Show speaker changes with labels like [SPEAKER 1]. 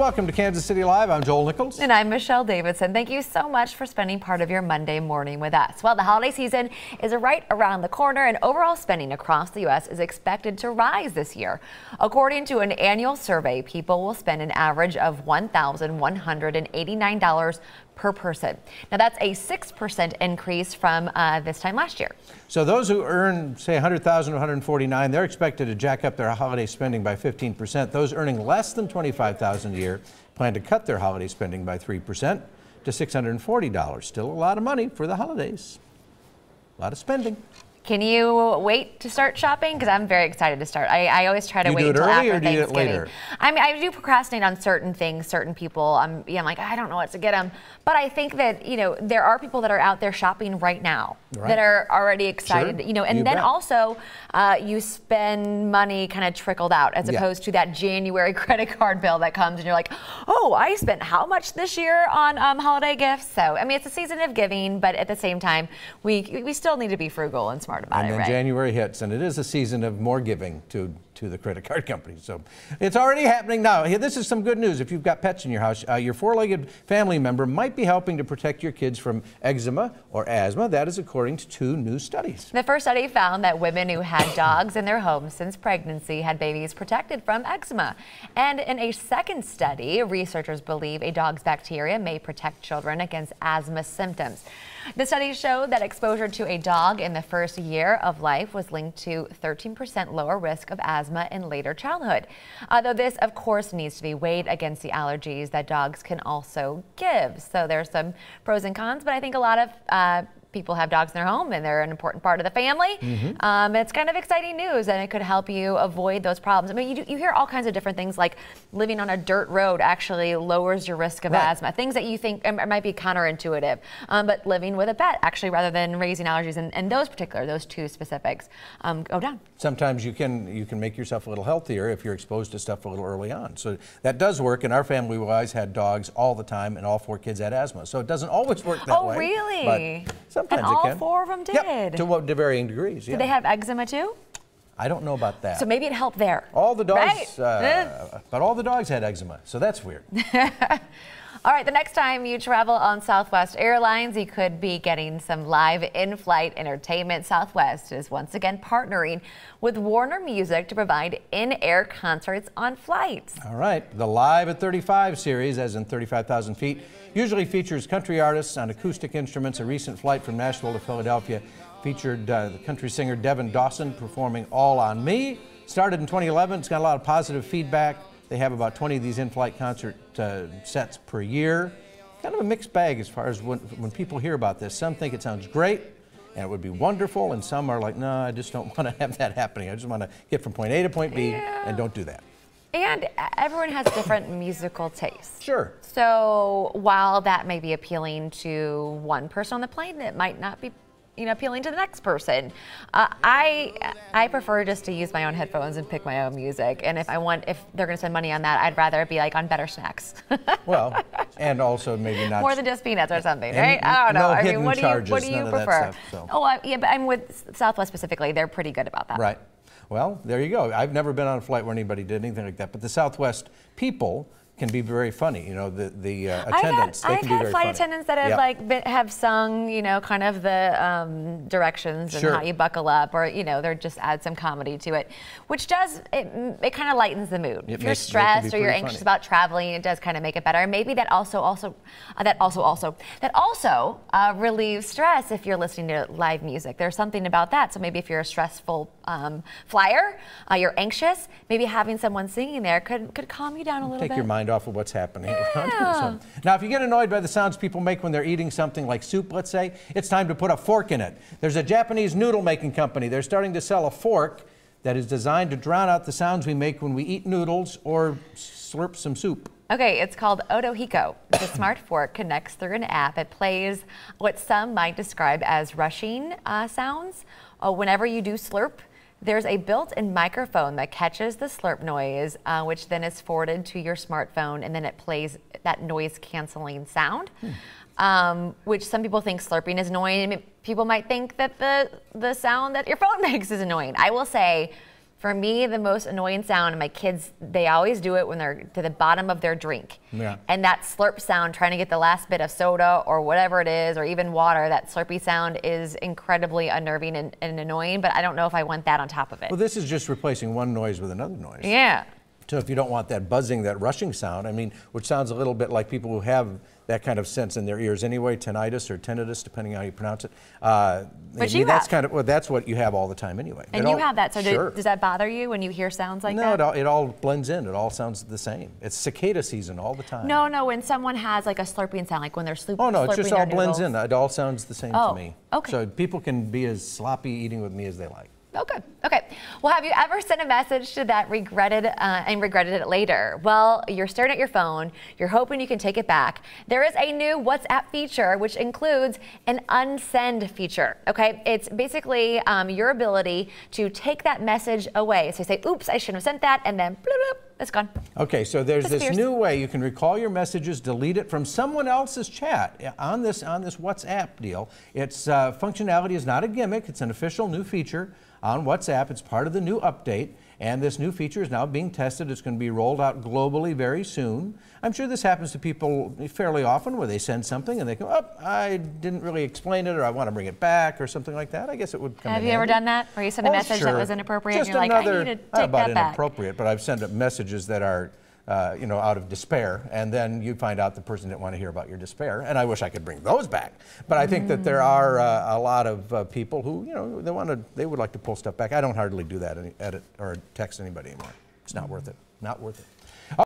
[SPEAKER 1] welcome to Kansas City Live. I'm Joel Nichols.
[SPEAKER 2] And I'm Michelle Davidson. Thank you so much for spending part of your Monday morning with us. Well, the holiday season is right around the corner, and overall spending across the U.S. is expected to rise this year. According to an annual survey, people will spend an average of $1,189 per person. Now, that's a 6% increase from this time last year.
[SPEAKER 1] So those who earn, say, $100,000 to $149,000, they're expected to jack up their holiday spending by 15%. Those earning less than $25,000 a year plan to cut their holiday spending by 3% to $640. Still a lot of money for the holidays. A lot of spending.
[SPEAKER 2] Can you wait to start shopping? Because I'm very excited to start. I always try to wait until after Thanksgiving. Do you do it early or do you do it later? I mean, I do procrastinate on certain things, certain people. I'm like, I don't know what to get them. But I think that, you know, there are people that are out there shopping right now that are already excited, you know, and then also you spend money kind of trickled out as opposed to that January credit card bill that comes and you're like, oh, I spent how much this year on holiday gifts? So, I mean, it's a season of giving, but at the same time, we still need to be frugal and smart about it,
[SPEAKER 1] right?
[SPEAKER 2] And then
[SPEAKER 1] January hits, and it is a season of more giving to the credit card companies. So it's already happening now. Here, this is some good news. If you've got pets in your house, your four-legged family member might be helping to protect your kids from eczema or asthma. That is according to 2 new studies.
[SPEAKER 2] The first study found that women who had dogs in their homes since pregnancy had babies protected from eczema. And in a second study, researchers believe a dog's bacteria may protect children against asthma symptoms. The study showed that exposure to a dog in the first year of life was linked to 13% lower risk of asthma in later childhood. Though this, of course, needs to be weighed against the allergies that dogs can also give. So there's some pros and cons, but I think a lot of people have dogs in their home and they're an important part of the family. It's kind of exciting news, and it could help you avoid those problems. I mean, you hear all kinds of different things, like living on a dirt road actually lowers your risk of asthma, things that you think might be counterintuitive, but living with a pet actually, rather than raising allergies and those 2 specifics, go down.
[SPEAKER 1] Sometimes you can make yourself a little healthier if you're exposed to stuff a little early on. So that does work. In our family, we always had dogs all the time, and all 4 kids had asthma. So it doesn't always work that way.
[SPEAKER 2] Oh, really?
[SPEAKER 1] But sometimes
[SPEAKER 2] and all
[SPEAKER 1] it can.
[SPEAKER 2] 4 of them did?
[SPEAKER 1] Yep, to varying degrees,
[SPEAKER 2] Did they have eczema too?
[SPEAKER 1] I don't know about that.
[SPEAKER 2] So maybe it helped there.
[SPEAKER 1] All the dogs, but all the dogs had eczema, so that's weird.
[SPEAKER 2] All right, the next time you travel on Southwest Airlines, you could be getting some live in-flight entertainment. Southwest is once again partnering with Warner Music to provide in-air concerts on flights. All right,
[SPEAKER 1] the Live at 35 series, as in 35,000 feet, usually features country artists on acoustic instruments. A recent flight from Nashville to Philadelphia featured the country singer Devin Dawson performing All on Me. Started in 2011, it's got a lot of positive feedback. They have about 20 of these in-flight concert sets per year. Kind of a mixed bag as far as when people hear about this. Some think it sounds great and it would be wonderful, and some are like, no, I just don't want to have that happening. I just want to get from point A to point B, and don't do that.
[SPEAKER 2] And everyone has different musical tastes.
[SPEAKER 1] Sure.
[SPEAKER 2] So while that may be appealing to one person on the plane, it might not be appealing to the next person. I prefer just to use my own headphones and pick my own music. And if they're going to spend money on that, I'd rather it be like on better snacks.
[SPEAKER 1] Well, and also maybe not
[SPEAKER 2] more than just peanuts or something, right? I don't know.
[SPEAKER 1] I mean, what do
[SPEAKER 2] you prefer?
[SPEAKER 1] Stuff, so.
[SPEAKER 2] Oh, yeah, but I'm with Southwest specifically. They're pretty good about that.
[SPEAKER 1] Right. Well, there you go. I've never been on a flight where anybody did anything like that, but the Southwest people can be very funny. You know, the attendants, they can be very funny. I've had
[SPEAKER 2] flight attendants that have have sung, kind of the directions and how you buckle up, or they just add some comedy to it, which does it kind of lightens the mood. If you're stressed or you're anxious about traveling, it does kind of make it better. And maybe that also relieves stress if you're listening to live music. There's something about that. So maybe if you're a stressful flyer, you're anxious, maybe having someone singing there could calm you down a little bit.
[SPEAKER 1] Take your mind off of what's happening around you. Now, if you get annoyed by the sounds people make when they're eating something like soup, let's say, it's time to put a fork in it. There's a Japanese noodle making company. They're starting to sell a fork that is designed to drown out the sounds we make when we eat noodles or slurp some soup.
[SPEAKER 2] Okay, it's called Otohiko. The smart fork connects through an app. It plays what some might describe as rushing sounds. Whenever you do slurp, there's a built-in microphone that catches the slurp noise, which then is forwarded to your smartphone, and then it plays that noise-canceling sound, which some people think slurping is annoying. People might think that the sound that your phone makes is annoying. I will say, For me, the most annoying sound, and my kids, they always do it when they're to the bottom of their drink.
[SPEAKER 1] Yeah.
[SPEAKER 2] And that slurp sound, trying to get the last bit of soda or whatever it is, or even water, that slurpy sound is incredibly unnerving and annoying, but I don't know if I want that on top of it.
[SPEAKER 1] Well, this is just replacing one noise with another noise.
[SPEAKER 2] Yeah.
[SPEAKER 1] So if you don't want that buzzing, that rushing sound, I mean, which sounds a little bit like people who have that kind of sense in their ears anyway, tinnitus or tinnitus, depending on how you pronounce it.
[SPEAKER 2] But you
[SPEAKER 1] that's
[SPEAKER 2] have.
[SPEAKER 1] kind of, well, that's what you have all the time anyway.
[SPEAKER 2] And you have that, so
[SPEAKER 1] sure.
[SPEAKER 2] does that bother you when you hear sounds like
[SPEAKER 1] that?
[SPEAKER 2] No,
[SPEAKER 1] it all blends in. It all sounds the same. It's cicada season all the time.
[SPEAKER 2] No, when someone has like a slurping sound, like when they're slurping.
[SPEAKER 1] Oh no, it just all blends
[SPEAKER 2] noodles.
[SPEAKER 1] in. It all sounds the same to me.
[SPEAKER 2] Okay.
[SPEAKER 1] So people can be as sloppy eating with me as they like.
[SPEAKER 2] Okay. Well, have you ever sent a message that regretted it later? Well, you're staring at your phone, you're hoping you can take it back. There is a new WhatsApp feature which includes an unsend feature. Okay, it's basically your ability to take that message away. So you say, "Oops, I shouldn't have sent that," and then bloop, bloop, it's gone.
[SPEAKER 1] Okay, so there's this
[SPEAKER 2] Disappears.
[SPEAKER 1] new way you can recall your messages, delete it from someone else's chat on this WhatsApp deal. Its functionality is not a gimmick. It's an official new feature on WhatsApp. It's part of the new update, and this new feature is now being tested. It's going to be rolled out globally very soon. I'm sure this happens to people fairly often where they send something and they go, "Oh, I didn't really explain it," or "I want to bring it back," or something like that. I guess it would come in
[SPEAKER 2] Have you ever
[SPEAKER 1] handy.
[SPEAKER 2] done that? Where you send a message
[SPEAKER 1] sure.
[SPEAKER 2] that was inappropriate
[SPEAKER 1] Just
[SPEAKER 2] and you're like,
[SPEAKER 1] another,
[SPEAKER 2] I need to take
[SPEAKER 1] not about
[SPEAKER 2] that back.
[SPEAKER 1] inappropriate, but I've sent messages that are out of despair, and then you find out the person didn't want to hear about your despair, and I wish I could bring those back. But I think that there are a lot of people who, they would like to pull stuff back. I don't hardly do that, edit or text anybody anymore. It's not worth it. Not worth it.